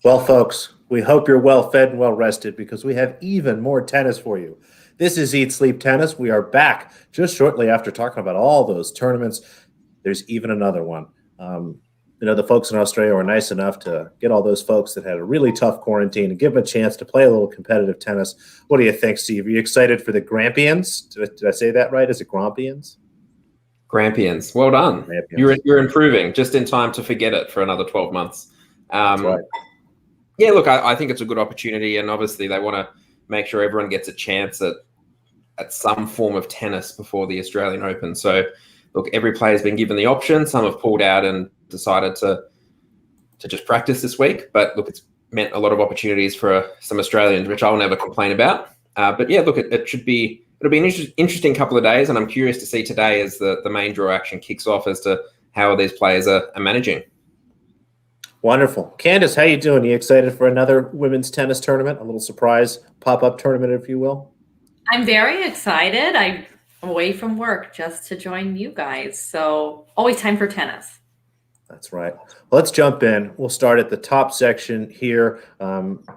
Well, folks, we hope you're well fed and well rested because we have even more tennis for you. This is Eat Sleep Tennis. We are back just shortly after talking about all those tournaments. There's even another one. The folks in Australia were nice enough to get all those folks that had a really tough quarantine and give them a chance to play a little competitive tennis. What do you think, Steve? Are you excited for the Grampians? Did I say that right? Is it Grampians? Grampians. Well done. Grampians. You're improving just in time to forget it for another 12 months. That's right. Yeah, look, I think it's a good opportunity, and obviously they want to make sure everyone gets a chance at some form of tennis before the Australian Open. So, look, every player's been given the option. Some have pulled out and decided to just practice this week. But look, it's meant a lot of opportunities for some Australians, which I'll never complain about. But yeah, look, it'll be an interesting couple of days, and I'm curious to see today as the main draw action kicks off as to how these players are managing. Wonderful. Candace, how you doing? You excited for another women's tennis tournament? A little surprise pop-up tournament, if you will? I'm very excited. I'm away from work just to join you guys. So always time for tennis. That's right. Well, let's jump in. We'll start at the top section here.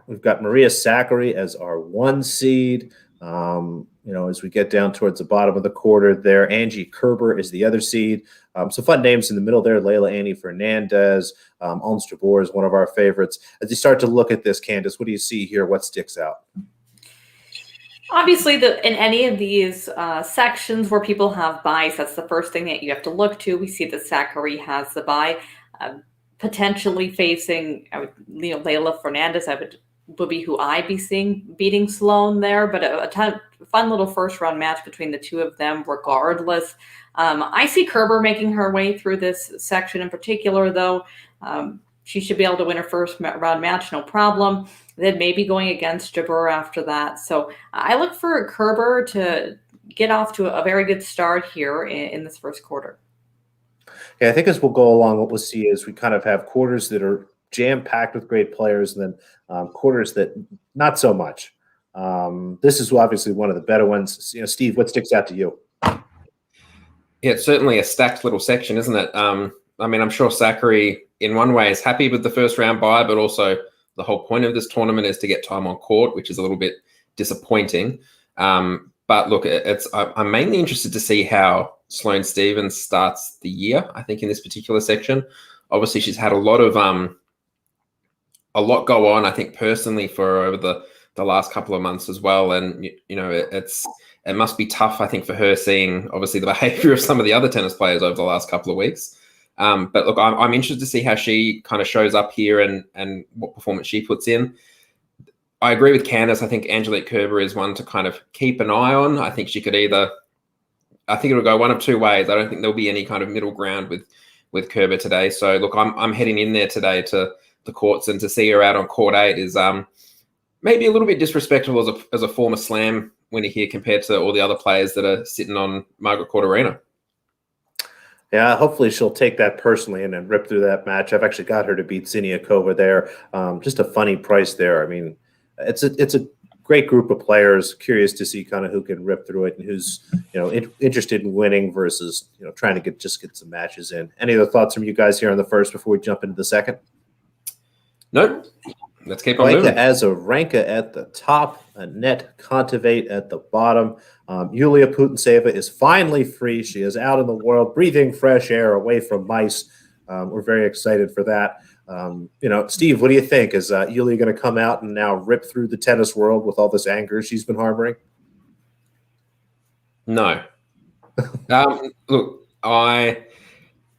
We've got Maria Sakkari as our 1 seed. As we get down towards the bottom of the quarter there, Angie Kerber is the other seed. Some fun names in the middle there, Leila Annie Fernandez. Ons Jabeur is one of our favorites. As you start to look at this, Candace, what do you see here? What sticks out? Obviously, in any of these sections where people have buys, that's the first thing that you have to look to. We see that Sakkari has the buy, potentially facing, Leila Fernandez. Would be who I'd be seeing beating Sloane there, but a fun little first-round match between the two of them regardless. I see Kerber making her way through this section in particular, though. She should be able to win her first-round match, no problem. Then maybe going against Jabeur after that. So I look for Kerber to get off to a very good start here in this first quarter. Yeah, I think as we'll go along, what we'll see is we kind of have quarters that are jam-packed with great players, and then quarters that not so much. This is obviously one of the better ones. Steve, what sticks out to you? Yeah, it's certainly a stacked little section, isn't it? I'm sure Sakkari, in one way, is happy with the first round bye, but also the whole point of this tournament is to get time on court, which is a little bit disappointing. But look, I'm mainly interested to see how Sloane Stephens starts the year, I think, in this particular section. Obviously, she's had a lot go on, I think, personally for her over the last couple of months as well. And, it must be tough, I think, for her seeing, obviously, the behavior of some of the other tennis players over the last couple of weeks. But look, I'm interested to see how she kind of shows up here and what performance she puts in. I agree with Candace. I think Angelique Kerber is one to kind of keep an eye on. I think it'll go one of two ways. I don't think there'll be any kind of middle ground with Kerber today. So look, I'm heading in there today to the courts, and to see her out on court 8 is maybe a little bit disrespectful as a former slam winner here compared to all the other players that are sitting on Margaret Court Arena. Yeah, hopefully she'll take that personally and then rip through that match. I've actually got her to beat Siniakova there. Just a funny price there. I mean, it's a great group of players. Curious to see kind of who can rip through it and who's interested in winning versus trying to get some matches in. Any other thoughts from you guys here on the first before we jump into the second? Nope. Let's keep on moving. Azarenka at the top, Annette Kontaveit at the bottom. Yulia Putintseva is finally free. She is out in the world, breathing fresh air away from mice. We're very excited for that. Steve, what do you think? Is Yulia going to come out and now rip through the tennis world with all this anger she's been harboring? No. Look,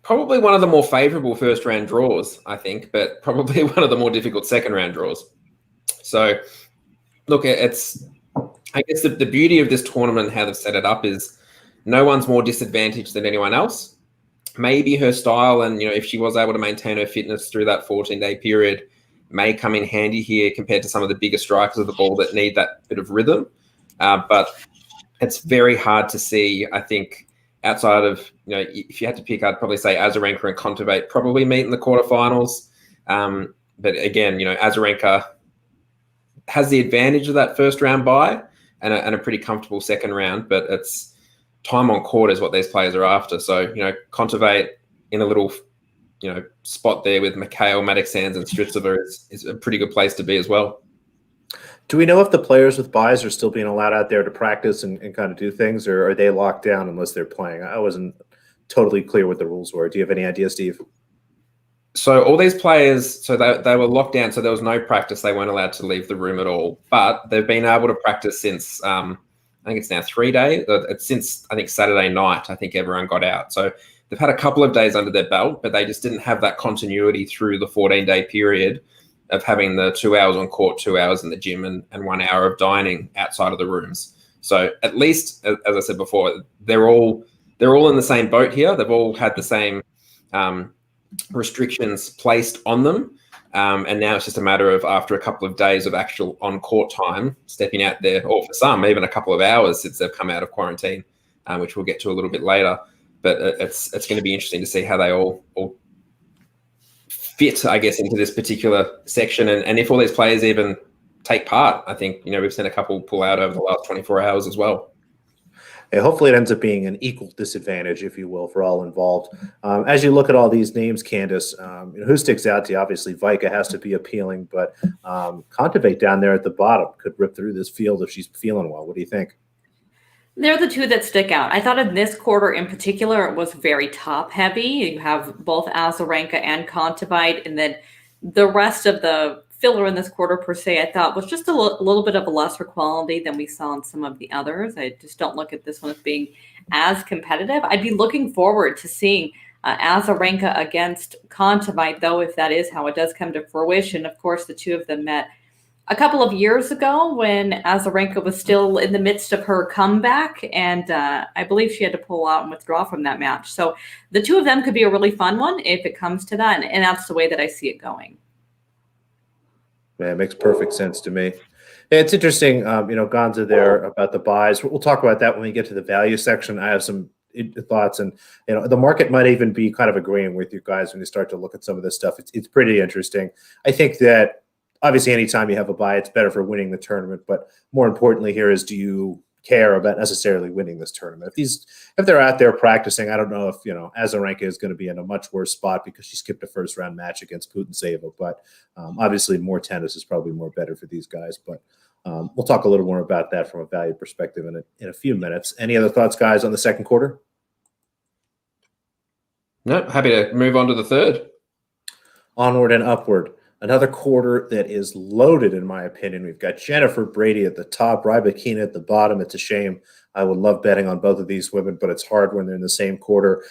probably one of the more favorable first-round draws, I think, but probably one of the more difficult second-round draws. So, look, I guess the beauty of this tournament and how they've set it up is no one's more disadvantaged than anyone else. Maybe her style and, if she was able to maintain her fitness through that 14-day period may come in handy here compared to some of the bigger strikers of the ball that need that bit of rhythm. But it's very hard to see, I think, outside of, if you had to pick, I'd probably say Azarenka and Kontaveit probably meet in the quarterfinals. But again, Azarenka has the advantage of that first round bye and a pretty comfortable second round, but it's time on court is what these players are after. So, Kontaveit in a little spot there with Mikhail, Maddox-Sands, and Stritzova is a pretty good place to be as well. Do we know if the players with buys are still being allowed out there to practice and kind of do things, or are they locked down unless they're playing? I wasn't totally clear what the rules were. Do you have any idea, Steve? So all these players, so they were locked down, so there was no practice. They weren't allowed to leave the room at all. But they've been able to practice since, I think it's now 3 days. It's since, I think, Saturday night, I think everyone got out. So they've had a couple of days under their belt, but they just didn't have that continuity through the 14-day period of having the 2 hours on court, 2 hours in the gym, and 1 hour of dining outside of the rooms. So at least, as I said before, they're all in the same boat here. They've all had the same restrictions placed on them. And now it's just a matter of, after a couple of days of actual on-court time, stepping out there, or for some, even a couple of hours since they've come out of quarantine, which we'll get to a little bit later. But it's going to be interesting to see how they all fit, I guess, into this particular section. And if all these players even take part, I think, we've seen a couple pull out over the last 24 hours as well. Yeah, hopefully it ends up being an equal disadvantage, if you will, for all involved. As you look at all these names, Candace, who sticks out to you? Obviously, Vika has to be appealing, but Kontaveit down there at the bottom could rip through this field if she's feeling well. What do you think? They're the two that stick out. I thought in this quarter in particular, it was very top heavy. You have both Azarenka and Kontaveit, and then the rest of the filler in this quarter per se, I thought was just a little bit of a lesser quality than we saw in some of the others. I just don't look at this one as being as competitive. I'd be looking forward to seeing Azarenka against Kontaveit, though, if that is how it does come to fruition. Of course, the two of them met a couple of years ago when Azarenka was still in the midst of her comeback, and I believe she had to pull out and withdraw from that match. So the two of them could be a really fun one if it comes to that, and that's the way that I see it going. Yeah, it makes perfect sense to me. It's interesting, Gonza there about the buys. We'll talk about that when we get to the value section. I have some thoughts, and the market might even be kind of agreeing with you guys when you start to look at some of this stuff. It's pretty interesting. I think that obviously, anytime you have a buy, it's better for winning the tournament. But more importantly here is, do you care about necessarily winning this tournament? If they're out there practicing, I don't know if, Azarenka is going to be in a much worse spot because she skipped a first-round match against Putintseva. But obviously, more tennis is probably more better for these guys. But we'll talk a little more about that from a value perspective in a few minutes. Any other thoughts, guys, on the second quarter? No, happy to move on to the third. Onward and upward. Another quarter that is loaded, in my opinion. We've got Jennifer Brady at the top, Rybakina at the bottom. It's a shame. I would love betting on both of these women, but it's hard when they're in the same quarter.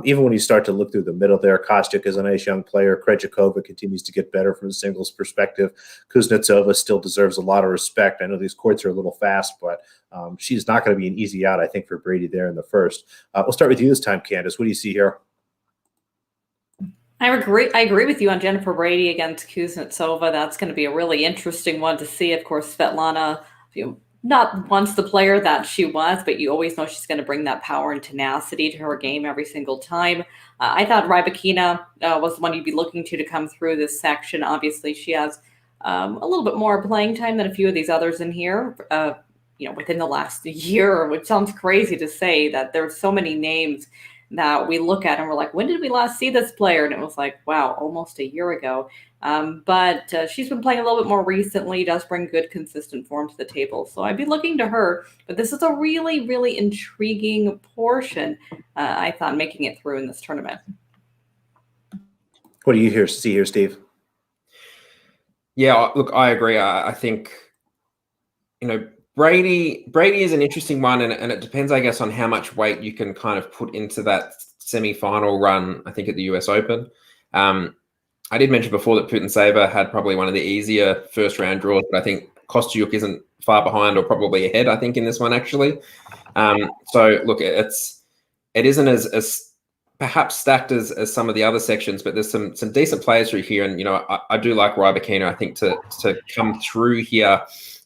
Even when you start to look through the middle there, Kostyuk is a nice young player. Krejcikova continues to get better from a singles perspective. Kuznetsova still deserves a lot of respect. I know these courts are a little fast, but she's not going to be an easy out, I think, for Brady there in the first. We'll start with you this time, Candace. What do you see here? I agree with you on Jennifer Brady against Kuznetsova. That's going to be a really interesting one to see. Of course, Svetlana, not once the player that she was, but you always know she's going to bring that power and tenacity to her game every single time. I thought Rybakina was the one you'd be looking to come through this section. Obviously, she has a little bit more playing time than a few of these others in here. Within the last year, which sounds crazy to say that there's so many names that we look at and we're like, when did we last see this player? And it was like, wow, almost a year ago. But she's been playing a little bit more recently, does bring good, consistent form to the table. So I'd be looking to her. But this is a really, really intriguing portion, I thought, making it through in this tournament. What do you see here, Steve? Yeah, look, I agree. I think, Brady is an interesting one, and it depends, I guess, on how much weight you can kind of put into that semi-final run, I think, at the US Open. I did mention before that Putintseva had probably one of the easier first-round draws, but I think Kostyuk isn't far behind or probably ahead, I think, in this one, actually. So, look, it isn't as perhaps stacked as some of the other sections, but there's some decent players through here, and, I do like Rybakina, I think, to come through here,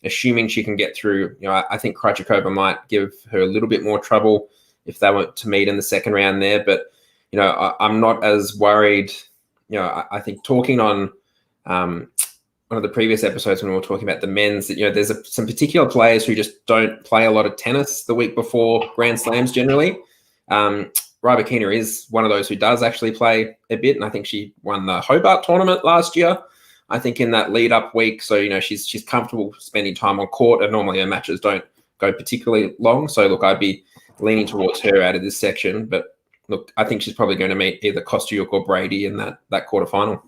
assuming she can get through. I think Krejcikova might give her a little bit more trouble if they were to meet in the second round there. But, I'm not as worried. I think talking on one of the previous episodes when we were talking about the men's, that, there's some particular players who just don't play a lot of tennis the week before Grand Slams generally. Rybakina is one of those who does actually play a bit, and I think she won the Hobart tournament last year, I think, in that lead-up week. So, she's comfortable spending time on court, and normally her matches don't go particularly long. So, look, I'd be leaning towards her out of this section. But, look, I think she's probably going to meet either Kostyuk or Brady in that quarterfinal.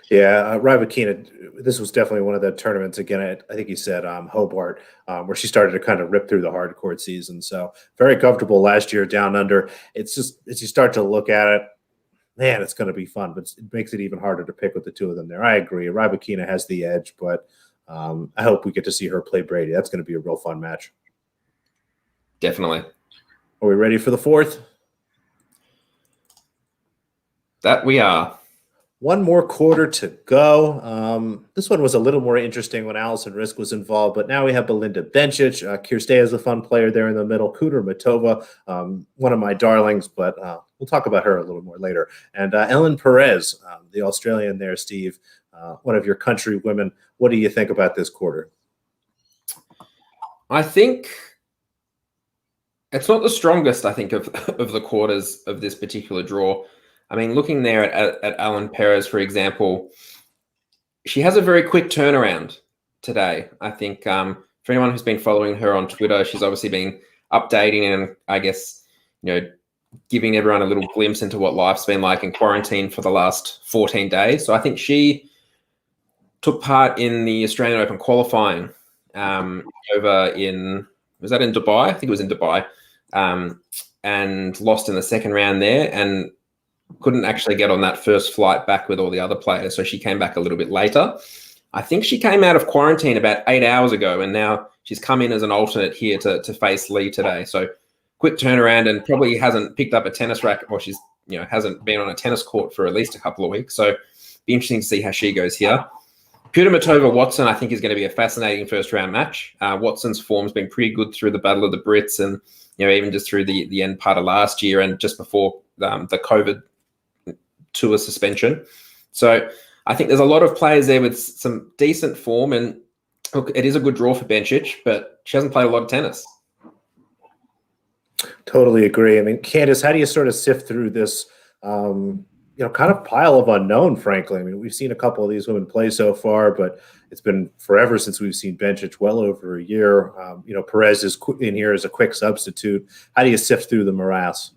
Yeah, Rybakina, this was definitely one of the tournaments, again, I think you said Hobart, where she started to kind of rip through the hard court season. So very comfortable last year down under. It's just, as you start to look at it, man, it's going to be fun, but it makes it even harder to pick with the two of them there. I agree. Rybakina has the edge, but I hope we get to see her play Brady. That's going to be a real fun match. Definitely. Are we ready for the fourth? That we are. One more quarter to go. This one was a little more interesting when Alison Risk was involved, but now we have Belinda Bencic. Kierstea is a fun player there in the middle. Kudermetova, one of my darlings, but we'll talk about her a little more later. And Ellen Perez, the Australian there, Steve, one of your country women. What do you think about this quarter? I think it's not the strongest, I think, of the quarters of this particular draw. I mean, looking there at Ellen Perez, for example, she has a very quick turnaround today. I think for anyone who's been following her on Twitter, she's obviously been updating and I guess, giving everyone a little glimpse into what life's been like in quarantine for the last 14 days. So I think she took part in the Australian Open qualifying over was that in Dubai? I think it was in Dubai, and lost in the second round there and couldn't actually get on that first flight back with all the other players. So she came back a little bit later. I think she came out of quarantine about 8 hours ago, and now she's come in as an alternate here to face Lee today. So quick turnaround, and probably hasn't picked up a tennis racket, or she's, hasn't been on a tennis court for at least a couple of weeks. So be interesting to see how she goes here. Kudermetova-Watson, I think, is going to be a fascinating first-round match. Watson's form's been pretty good through the Battle of the Brits and, even just through the end part of last year and just before the COVID tour suspension. So I think there's a lot of players there with some decent form, and look, it is a good draw for Bencic, but she hasn't played a lot of tennis. Totally agree. I mean, Candace, how do you sort of sift through this, kind of pile of unknown, frankly? I mean, we've seen a couple of these women play so far, but it's been forever since we've seen Bencic, well over a year. Perez is in here as a quick substitute. How do you sift through the morass?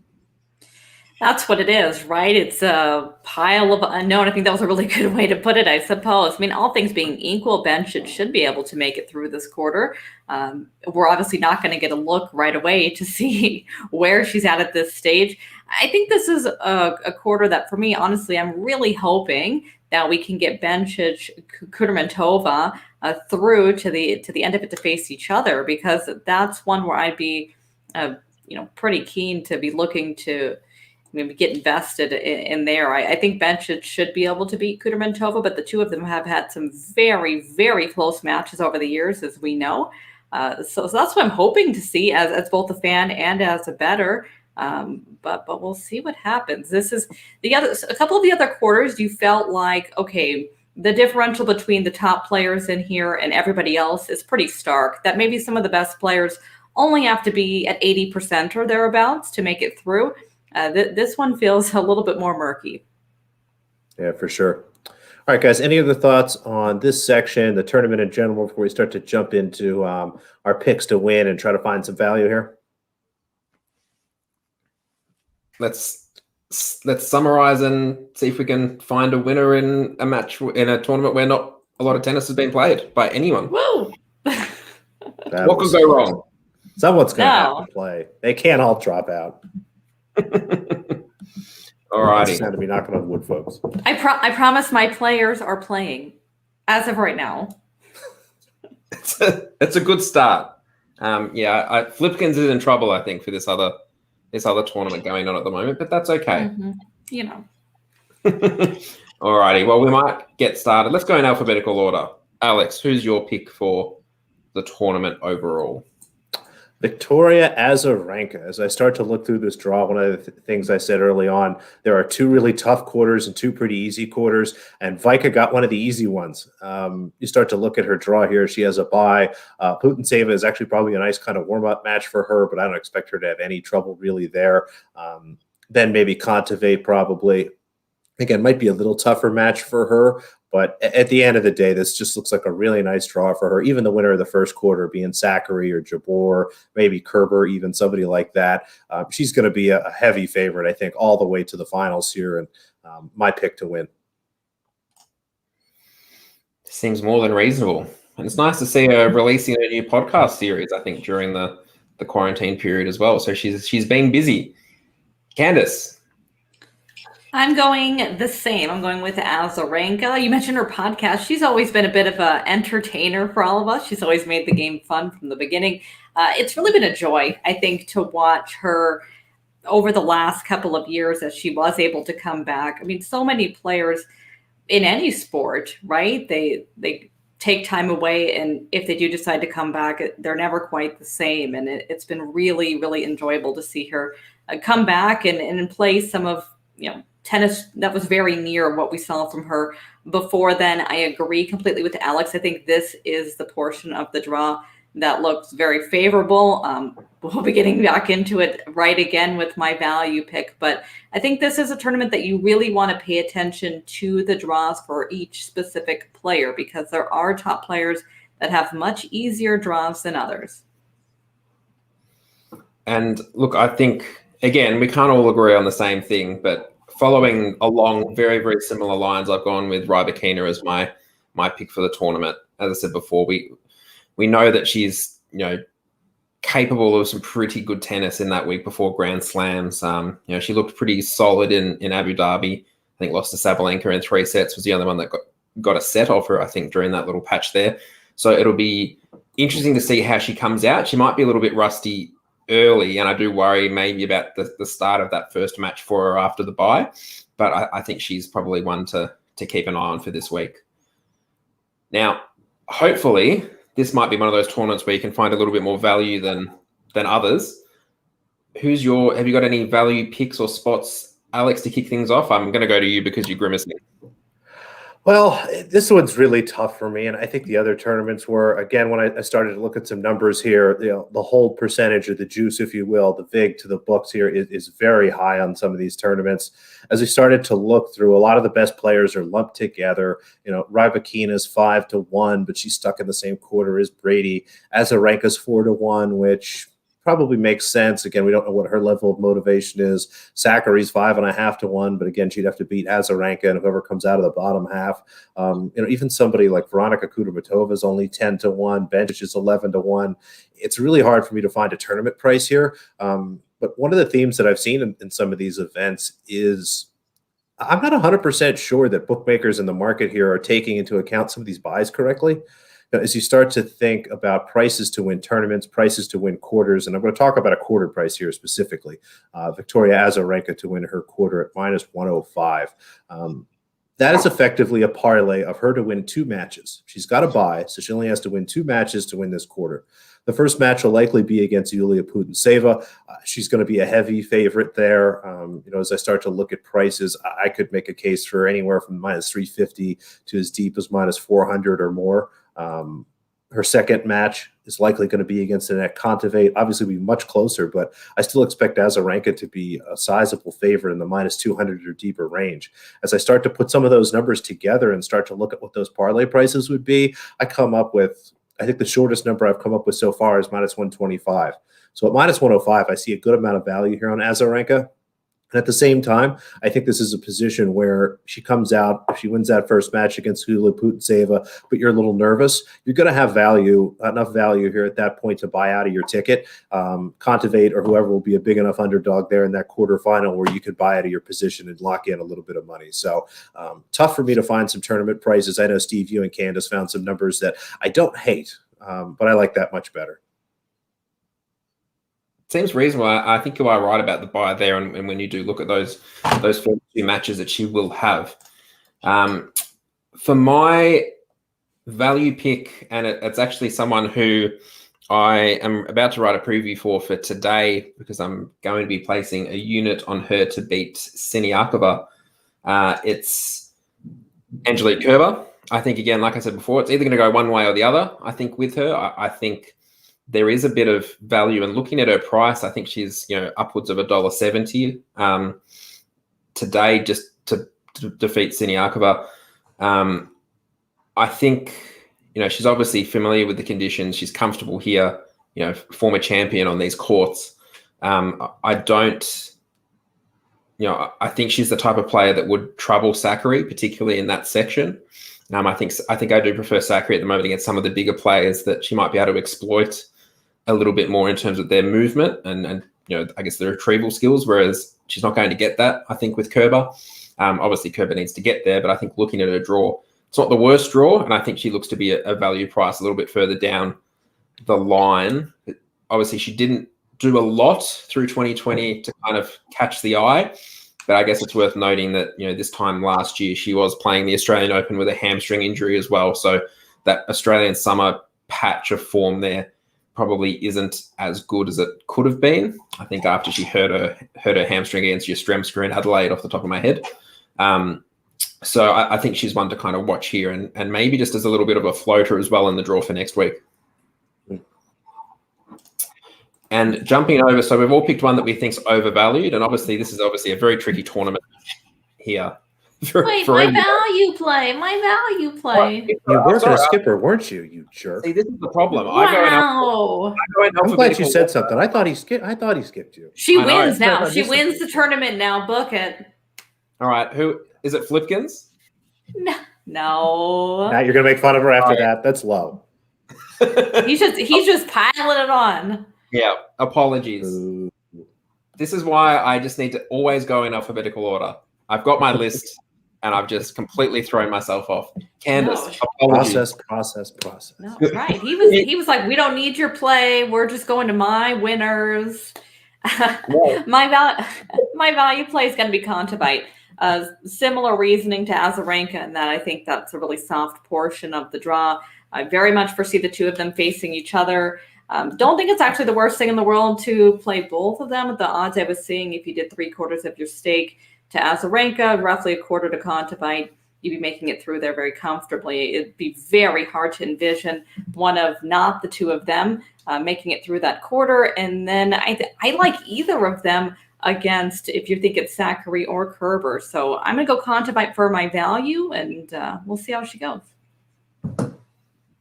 That's what it is, right? It's a pile of unknown. I think that was a really good way to put it, I suppose. I mean, all things being equal, Bencic should be able to make it through this quarter. We're obviously not going to get a look right away to see where she's at this stage. I think this is a quarter that, for me, honestly, I'm really hoping that we can get Bencic, Kudermetova through to the end of it to face each other, because that's one where I'd be, pretty keen to be looking to maybe get invested in there. I think Bencic should be able to beat Kudermetova, but the two of them have had some very, very close matches over the years, as we know. So that's what I'm hoping to see as both a fan and as a bettor. But we'll see what happens. This is a couple of the other quarters. You felt like, okay, the differential between the top players in here and everybody else is pretty stark. That maybe some of the best players only have to be at 80% or thereabouts to make it through. This one feels a little bit more murky. Yeah, for sure. All right, guys, any other thoughts on this section, the tournament in general, before we start to jump into our picks to win and try to find some value here? Let's summarize and see if we can find a winner in a match in a tournament where not a lot of tennis has been played by anyone. Whoa! What could go wrong? Someone's going to have to play. They can't all drop out. All righty. It's time to be knocking on wood, folks. I promise my players are playing as of right now. It's a good start. Flipkins is in trouble, I think, for this other tournament going on at the moment, but that's okay. All righty. Well, we might get started. Let's go in alphabetical order. Alex, who's your pick for the tournament overall? Victoria Azarenka. As I start to look through this draw, one of the things I said early on, there are two really tough quarters and two pretty easy quarters, and Vika got one of the easy ones. You start to look at her draw here. She has a bye. Putintseva is actually probably a nice kind of warm-up match for her, but I don't expect her to have any trouble really there. Then maybe Kontaveit probably. Again, might be a little tougher match for her, but at the end of the day, this just looks like a really nice draw for her. Even the winner of the first quarter being Zachary or Jabor, maybe Kerber, even somebody like that. She's going to be a heavy favorite, I think, all the way to the finals here, and my pick to win. Seems more than reasonable. And it's nice to see her releasing a new podcast series, I think, during the quarantine period as well. So she's been busy. Candace. I'm going the same. I'm going with Azarenka. You mentioned her podcast. She's always been a bit of an entertainer for all of us. She's always made the game fun from the beginning. It's really been a joy, I think, to watch her over the last couple of years as she was able to come back. I mean, so many players in any sport, right? They take time away, and if they do decide to come back, they're never quite the same. And it's been really, really enjoyable to see her come back and play some of, tennis that was very near what we saw from her before then. I agree completely with Alex. I think this is the portion of the draw that looks very favorable. We'll be getting back into it right again with my value pick, but I think this is a tournament that you really want to pay attention to the draws for each specific player, because there are top players that have much easier draws than others. And look, I think, again, we can't all agree on the same thing, but following along very, very similar lines, I've gone with Rybakina as my pick for the tournament. As I said before, we know that she's capable of some pretty good tennis in that week before Grand Slams. She looked pretty solid in Abu Dhabi. I think lost to Sabalenka in 3 sets, was the only one that got a set of her, I think, during that little patch there. So it'll be interesting to see how she comes out. She might be a little bit rusty early, and I do worry maybe about the start of that first match for her after the bye, but I think she's probably one to keep an eye on for this week. Now, hopefully, this might be one of those tournaments where you can find a little bit more value than others. Have you got any value picks or spots, Alex, to kick things off? I'm going to go to you because you're grimacing. Well, this one's really tough for me, and I think the other tournaments were, again, when I started to look at some numbers here, the hold percentage, or the juice, if you will, the VIG to the books here is very high on some of these tournaments. As we started to look through, a lot of the best players are lumped together. Rybakina's 5-1, but she's stuck in the same quarter as Brady. Azarenka's 4-1, which probably makes sense. Again, we don't know what her level of motivation is. Zachary's 5.5-1, but again, she'd have to beat Azarenka and whoever comes out of the bottom half. Even somebody like Veronika Kudermetova is only 10-1. Bencic is 11-1. It's really hard for me to find a tournament price here. But one of the themes that I've seen in some of these events is I'm not 100% sure that bookmakers in the market here are taking into account some of these buys correctly. As you start to think about prices to win tournaments, prices to win quarters, and I'm going to talk about a quarter price here specifically, Victoria Azarenka to win her quarter at -105. That is effectively a parlay of her to win 2 matches. She's got a bye, so she only has to win 2 matches to win this quarter. The first match will likely be against Yulia Putintseva. She's going to be a heavy favorite there. As I start to look at prices, I could make a case for anywhere from -350 to as deep as -400 or more. Her second match is likely going to be against Annette Kontaveit. Obviously, be much closer, but I still expect Azarenka to be a sizable favorite in the -200 or deeper range. As I start to put some of those numbers together and start to look at what those parlay prices would be, I come up with, I think the shortest number I've come up with so far is -125. So at -105, I see a good amount of value here on Azarenka. And at the same time, I think this is a position where she comes out, if she wins that first match against Yulia Putintseva, but you're a little nervous, you're going to have enough value here at that point to buy out of your ticket. Kontaveit or whoever will be a big enough underdog there in that quarterfinal where you could buy out of your position and lock in a little bit of money. So tough for me to find some tournament prices. I know, Steve, you and Candace found some numbers that I don't hate, but I like that much better. Seems reasonable. I think you are right about the buy there, and when you do look at those first 2 matches that she will have. For my value pick, and it's actually someone who I am about to write a preview for today because I'm going to be placing a unit on her to beat Siniakova. It's Angelique Kerber. I think, again, like I said before, it's either going to go one way or the other. I think with her, I think there is a bit of value. And looking at her price, I think she's upwards of $1.70 today just to defeat Siniakova. I think she's obviously familiar with the conditions. She's comfortable here. Former champion on these courts. I think she's the type of player that would trouble Sakkari, particularly in that section. I think I do prefer Sakkari at the moment against some of the bigger players that she might be able to exploit a little bit more in terms of their movement and I guess their retrieval skills, whereas she's not going to get that, I think, with Kerber. Obviously, Kerber needs to get there, but I think looking at her draw, it's not the worst draw, and I think she looks to be a value price a little bit further down the line. Obviously, she didn't do a lot through 2020 to kind of catch the eye, but I guess it's worth noting that this time last year she was playing the Australian Open with a hamstring injury as well, so that Australian summer patch of form there probably isn't as good as it could have been. I think after she hurt her hamstring against Yastremska in Adelaide off the top of my head. So I think she's one to kind of watch here and maybe just as a little bit of a floater as well in the draw for next week. And jumping over, so we've all picked one that we think's overvalued, and obviously this is obviously a very tricky tournament here. My value play. Well, you were going to skip her, weren't you? You jerk. See, this is the problem. Wow. I'm glad you said something. I thought he skipped you. She wins now. She wins the tournament now. Book it. All right. Who is it? Flipkins? No. Now you're going to make fun of her after that. That's low. He's just piling it on. Yeah. Apologies. Ooh. This is why I just need to always go in alphabetical order. I've got my list, and I've just completely thrown myself off. Candace, apologies. Process. No, right. He was like, we don't need your play. We're just going to my winners. My value play is going to be Kontaveit. Similar reasoning to Azarenka in that I think that's a really soft portion of the draw. I very much foresee the two of them facing each other. Don't think it's actually the worst thing in the world to play both of them. The odds I was seeing, if you did 3/4 of your stake to Azarenka, roughly 1/4 to Kontaveit, you'd be making it through there very comfortably. It'd be very hard to envision one of not the two of them making it through that quarter. And then I like either of them against, if you think it's Sakkari or Kerber. So I'm going to go Kontaveit for my value, and we'll see how she goes.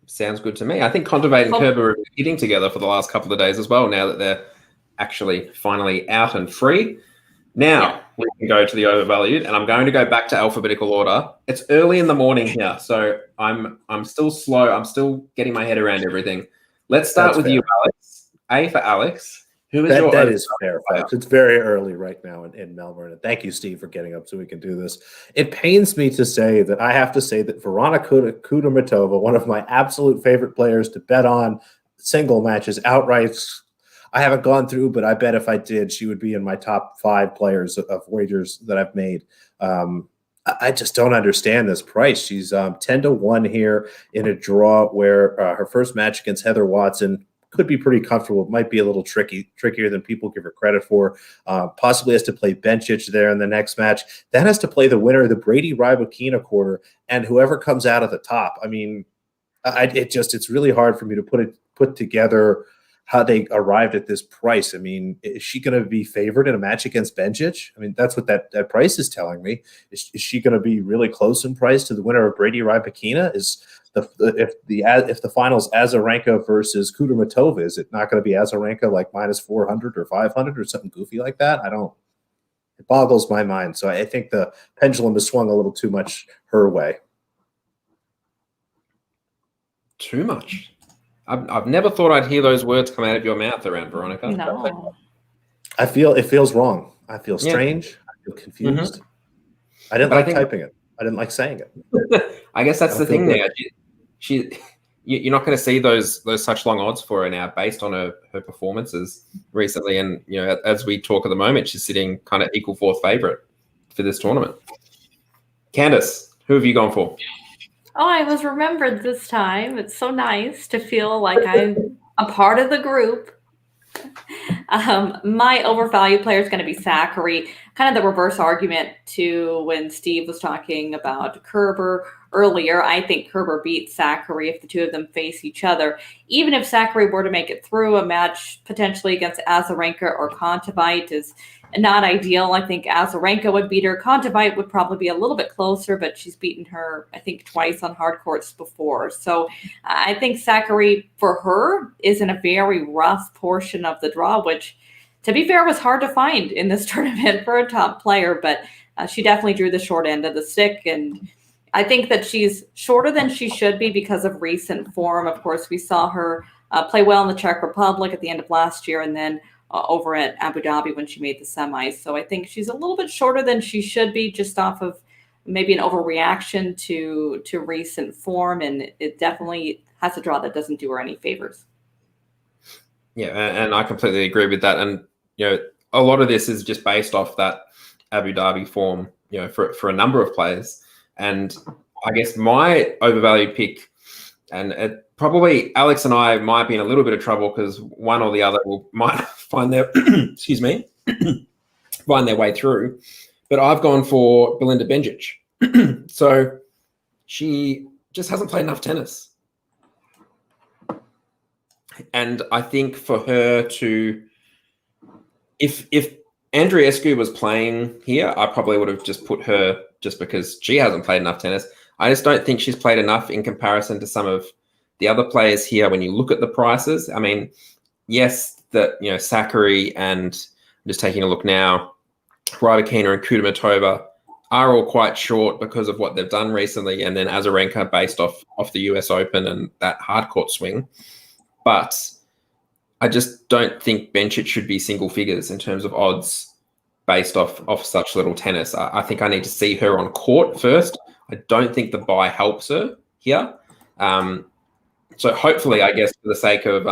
Sounds good to me. I think Kontaveit and Kerber are hitting together for the last couple of days as well, now that they're actually finally out and free. Now we can go to the overvalued, and I'm going to go back to alphabetical order. It's early in the morning here, so I'm still slow. I'm still getting my head around everything. Let's start with you, Alex. A for Alex. Who is your that is fair, folks. It's very early right now in Melbourne. And thank you, Steve, for getting up so we can do this. It pains me to say that I have to say that Veronika Kudermetova, one of my absolute favorite players to bet on single matches outright. I haven't gone through, but I bet if I did, she would be in my top 5 players of wagers that I've made. I just don't understand this price. She's 10-1 here in a draw where her first match against Heather Watson could be pretty comfortable. It might be a little trickier than people give her credit for. Possibly has to play Bencic there in the next match. Then has to play the winner of the Brady Rybakina quarter and whoever comes out of the top. I mean, it's really hard for me to put together how they arrived at this price. I mean, is she going to be favored in a match against Bencic? I mean, that's what that price is telling me. Is she going to be really close in price to the winner of Brady Rybakina? If the finals Azarenka versus Kudermetova, is it not going to be Azarenka like minus 400 or 500 or something goofy like that? It boggles my mind. So I think the pendulum has swung a little too much her way. Too much. I've never thought I'd hear those words come out of your mouth around Veronica. No. I feel it feels wrong. I feel strange. I feel confused. Mm-hmm. I didn't like typing it. I didn't like saying it. I guess that's the thing now. You're not going to see those such long odds for her now based on her performances recently. And, as we talk at the moment, she's sitting kind of equal 4th favorite for this tournament. Candace, who have you gone for? Oh, I was remembered this time. It's so nice to feel like a part of the group. My overvalued player is going to be Zachary. Kind of the reverse argument to when Steve was talking about Kerber earlier. I think Kerber beats Zachary if the two of them face each other. Even if Zachary were to make it through, a match potentially against Azarenka or Kontaveit is not ideal. I think Azarenka would beat her. Kontaveit would probably be a little bit closer, but she's beaten her, I think, twice on hard courts before. So I think Zachary, for her, is in a very rough portion of the draw, which, to be fair, was hard to find in this tournament for a top player. But she definitely drew the short end of the stick. And I think that she's shorter than she should be because of recent form. Of course, we saw her play well in the Czech Republic at the end of last year, and then over at Abu Dhabi when she made the semis. So I think she's a little bit shorter than she should be, just off of maybe an overreaction to recent form. And it definitely has a draw that doesn't do her any favors. Yeah, and I completely agree with that. And, a lot of this is just based off that Abu Dhabi form, for a number of players. And I guess my overvalued pick, and probably Alex and I might be in a little bit of trouble because one or the other might find their find their way through. But I've gone for Belinda Bencic. So she just hasn't played enough tennis. And I think for her to, if Andreescu was playing here, I probably would have just put her just because she hasn't played enough tennis. I just don't think she's played enough in comparison to some of the other players here. When you look at the prices, I mean, yes, Zachary and I'm just taking a look now, Rybakina and Kudermetova are all quite short because of what they've done recently, and then Azarenka based off the US Open and that hard court swing. But I just don't think Bencic should be single figures in terms of odds based off such little tennis. I think I need to see her on court first. I don't think the buy helps her here. So hopefully, I guess, for the sake of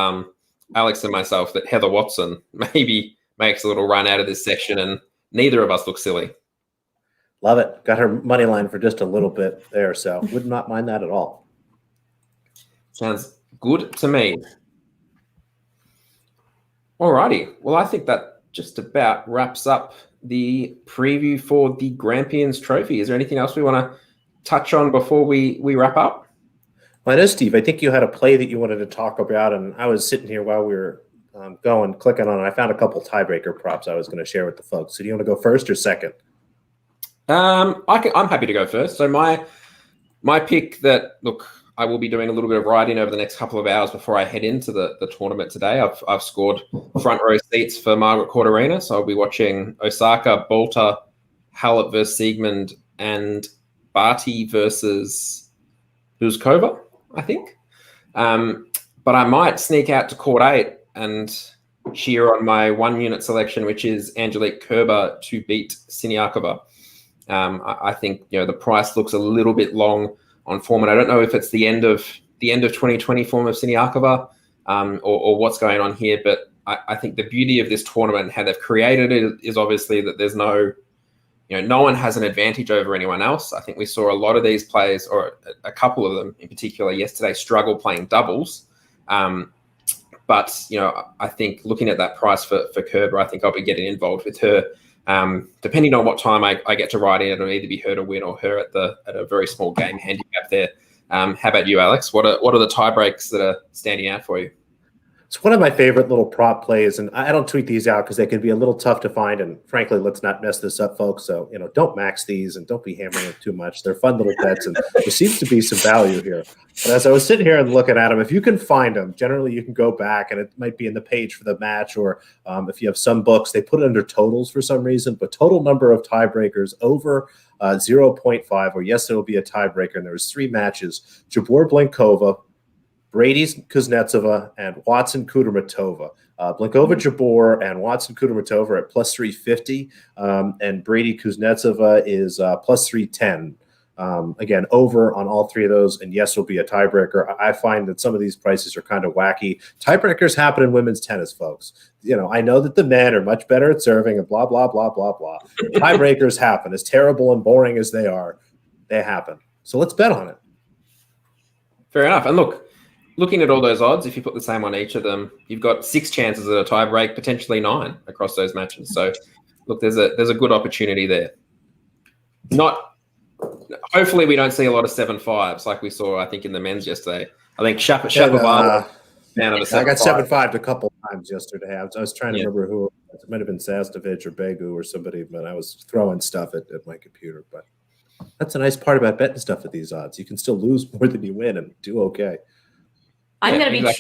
Alex and myself, that Heather Watson maybe makes a little run out of this session and neither of us look silly. Love it. Got her money line for just a little bit there, so would not mind that at all. Sounds good to me. Alrighty. Well, I think that just about wraps up the preview for the Grampians Trophy. Is there anything else we want to touch on before we wrap up? Well, I know, Steve, I think you had a play that you wanted to talk about, and I was sitting here while we were clicking on it. I found a couple tiebreaker props I was going to share with the folks. So do you want to go first or second? I'm happy to go first. So my pick that, look, I will be doing a little bit of writing over the next couple of hours before I head into the tournament today. I've scored front row seats for Margaret Court Arena, so I'll be watching Osaka, Bolter, Halep versus Siegmund, and Barty versus Buzkova, I think. But I might sneak out to Court 8 and cheer on my 1 unit selection, which is Angelique Kerber to beat Siniakova. I think the price looks a little bit long on form, and I don't know if it's the end of 2020 form of Siniakova or what's going on here. But I think the beauty of this tournament and how they've created it is obviously that there's no one has an advantage over anyone else. I think we saw a lot of these players, or a couple of them in particular yesterday, struggle playing doubles. But I think looking at that price for Kerber, I think I'll be getting involved with her. Depending on what time I get to ride in, it'll either be her to win or her at a very small game handicap there. How about you, Alex? What are the tie breaks that are standing out for you? It's one of my favorite little prop plays, and I don't tweet these out because they can be a little tough to find. And frankly, let's not mess this up, folks. So don't max these and don't be hammering them too much. They're fun little bets, and there seems to be some value here. But as I was sitting here and looking at them, if you can find them, generally you can go back, and it might be in the page for the match, or if you have some books, they put it under totals for some reason. But total number of tiebreakers over 0.5, or yes, there will be a tiebreaker. And there was 3 matches: Jabeur Blinkova, Brady Kuznetsova, and Watson Kudermetova. Blinkova Jabeur and Watson Kudermetova at plus 350, and Brady Kuznetsova is plus 310. Again, over on all 3 of those, and yes, will be a tiebreaker. I find that some of these prices are kind of wacky. Tiebreakers happen in women's tennis, folks. I know that the men are much better at serving and blah, blah, blah, blah, blah. Tiebreakers happen. As terrible and boring as they are, they happen. So let's bet on it. Fair enough. And look, looking at all those odds, if you put the same on each of them, you've got 6 chances at a tie break, potentially 9 across those matches. So, look, there's a good opportunity there. Hopefully, we don't see a lot of 7-5s like we saw, I think, in the men's yesterday. I think Shapovalov fan of a 7-5. I got 7-5'd a couple times yesterday. I was trying to remember who. It might have been Sastovich or Begu or somebody, but I was throwing stuff at my computer. But that's a nice part about betting stuff at these odds. You can still lose more than you win and do okay. I'm going to be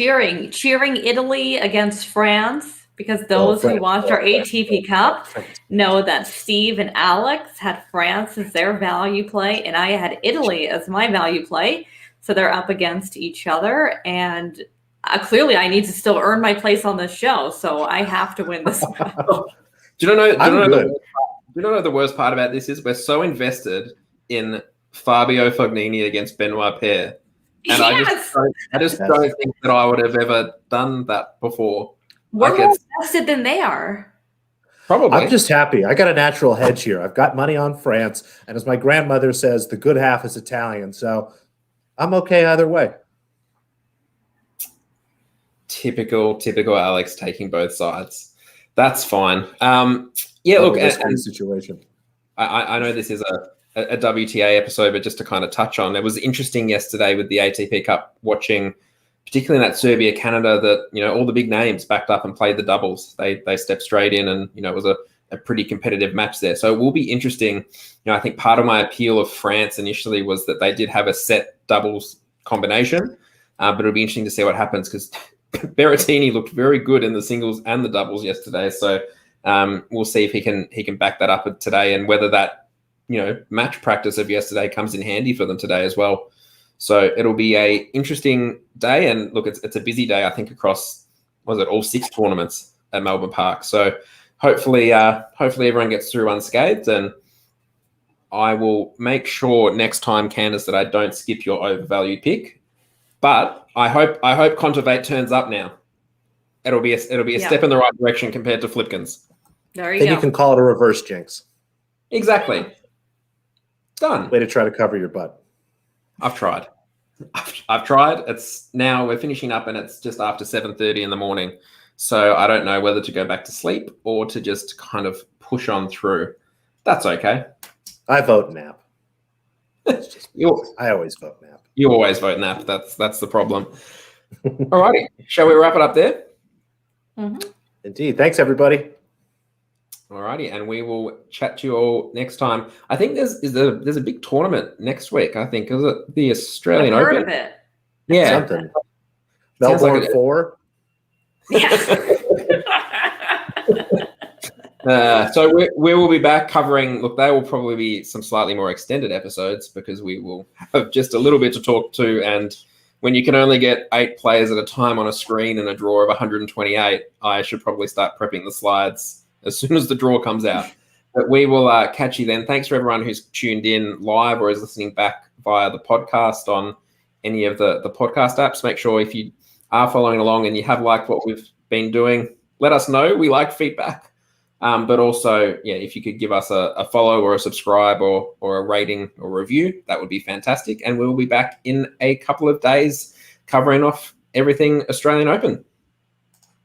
cheering Italy against France, because those who watched our ATP Cup know that Steve and Alex had France as their value play, and I had Italy as my value play. So they're up against each other, and clearly I need to still earn my place on this show, so I have to win this. Do you know the worst part about this is we're so invested in Fabio Fognini against Benoit Paire. And yes! I just don't think that I would have ever done that before. We're more invested than they are. Probably. I'm just happy. I got a natural hedge here. I've got money on France, and as my grandmother says, the good half is Italian. So I'm okay either way. Typical Alex taking both sides. That's fine. Look, and situation. I know this is a WTA episode, but just to kind of touch on, it was interesting yesterday with the ATP Cup, watching, particularly in that Serbia-Canada, that, all the big names backed up and played the doubles. They stepped straight in, and, it was a pretty competitive match there. So it will be interesting. I think part of my appeal of France initially was that they did have a set doubles combination, but it'll be interesting to see what happens, because Berrettini looked very good in the singles and the doubles yesterday. So we'll see if he can back that up today, and whether that, match practice of yesterday comes in handy for them today as well. So it'll be a interesting day, and look, it's a busy day, I think, across, all 6 tournaments at Melbourne Park. So hopefully everyone gets through unscathed, and I will make sure next time, Candace, that I don't skip your overvalued pick. But I hope Contivate turns up now. It'll be a step in the right direction compared to Flipkins. There you go. You can call it a reverse jinx. Exactly. Done. Way to try to cover your butt. I've tried. I've tried. It's now, we're finishing up, and it's just after 7:30 in the morning. So I don't know whether to go back to sleep or to just kind of push on through. That's okay. I vote nap. I always vote nap. You always vote nap. That's the problem. All righty. Shall we wrap it up there? Mm-hmm. Indeed. Thanks, everybody. All righty, and we will chat to you all next time. I think there's a big tournament next week. I think, is it the Australian I've Open? heard of it. Yeah, something. Melbourne 4. So we will be back covering. Look, they will probably be some slightly more extended episodes, because we will have just a little bit to talk to. And when you can only get 8 players at a time on a screen in a draw of 128, I should probably start prepping the slides as soon as the draw comes out. But we will catch you then. Thanks for everyone who's tuned in live or is listening back via the podcast on any of the podcast apps. Make sure, if you are following along and you have liked what we've been doing, let us know. We like feedback. But also, if you could give us a follow or a subscribe or a rating or review, that would be fantastic. And we will be back in a couple of days covering off everything Australian Open.